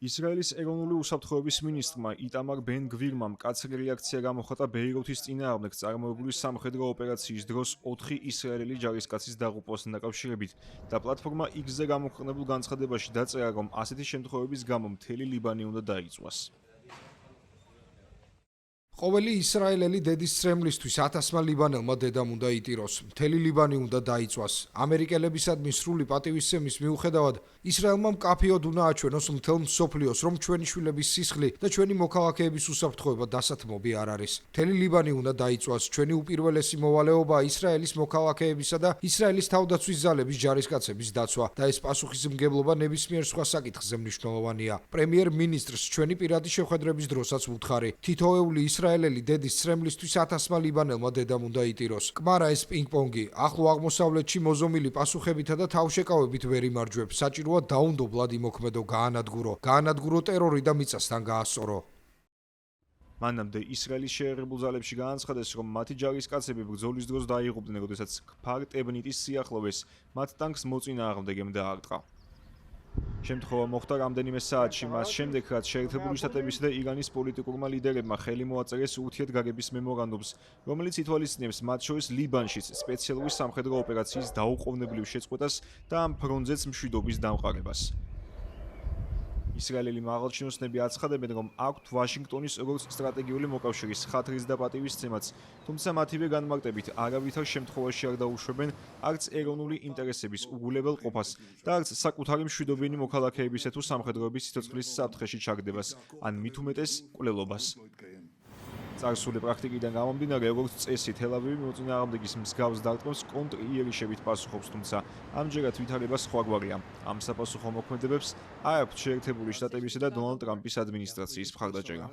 ისრაელის ეროვნული უსაფრთხოების მინისტრმა იტამარ ბენ გვირმა მკაცრი რეაქცია გამოხატა ბეირუთის წინააღმდეგ წარმოებული სამხედრო ოპერაციის დროს 4 ისრაელელი ჯარისკაცის დაღუპვასთან დაკავშირებით და პლატფორმა X-ზე გამოქვეყნებულ განცხადებაში დაწერა, რომ ასეთი შემთხვევების გამო მთელი ლიბანი უნდა დაიწვას. ყოველი ისრაელელი დედისცემლისთვის 1000-მა ლიბანელმა დედამ უნდა იტიროს. მთელი ლიბანი უნდა დაიწვას. ამერიკელებისადმი სრული პატივისცემის მიუხედავად, ისრაელმა მკაფიოდ უნდა აჩვენოს მთელ მსოფლიოს, რომ ჩვენი შვილების სისხლი და ჩვენი მოქალაქეების უსაფრთხოება დასათმობი არ არის. მთელი ლიბანი უნდა დაიწვას. ჩვენი უპირველესი მოვალეობაა ისრაელის მოქალაქეებისა და ისრაელის თავდაცვის ძალების ჯარისკაცების დაცვა და ეს პასუხისმგებლობა ნებისმიერ სხვა საკითხზე მნიშვნელოვანია. პრემიერ-მინისტრს ჩვენი პირადი შეხვედრების დროსაც ვუთხარი, თითოეული ისრაელელი დედის ცრემლისთვის 1000-მა ლიბანელმა დედამ უნდა იტიროს. კმარა ეს პინგ-პონგი ახლო აღმოსავლეთში მოზომილი პასუხებითა და თავშეკავებით ვერ იმარჯვებს. საჭიროა დაუნდობლად იმოქმედო, გაანადგურო ტერორი და მიწასთან გაასწორო. მანამდე ისრაელის შეერებულ ძალებში განაცხადეს, რომ მათი ჯარისკაცები ბრძოლის დროს დაიღუპნენ, როდესაც ქფარ ტებნიტის სიახლოვეს მათ ტანკს მოწინააღმდეგემ დაარტყა. შემთხვევა მოხდა რამდენიმე საათში მას შემდეგ, რაც შეერთებული შტატებისა და ირანის პოლიტიკურმა ლიდერებმა ხელი მოაწერეს ურთიერთგაგების მემორანდუმს, რომელიც ითვალისწინებს მათ შორის ლიბანშიც სპეციალური სამხედრო ოპერაციის დაუყოვნებლივ შეწყვეტას და ამ ფრონტზეც მშვიდობის დამყარებას. ისრაელელი მაღალჩინოსნები აცხადებენ, რომ აქვთ ვაშინგტონის როგორც სტრატეგიული მოკავშირის ხათრის და პატივისცემაც, თუმცა მათივე განმარტებით არავითარ შემთხვევაში არ დაუშვებენ არც ეროვნული ინტერესების უგულებელყოფას და არც საკუთარი მშვიდობიანი მოქალაქეებისა თუ სამხედროების სიცოცხლის საფრთხეში ჩაგდებას, ან მით უმეტეს მკვლელობას. წარსული პრაქტიკიდან გამომდინარე, როგორც წესი, თელ-ავივი მოწინააღმდეგის მსგავს დარტყმებს კონტრ-იერიშებით პასუხობს, თუმცა ამჯერად ვითარება სხვაგვარია. ამ sapasukho მოქმედებებს არ აქვს შეერთებული შტატებისა და დონალდ ტრამპის ადმინისტრაციის მხარდაჭერა.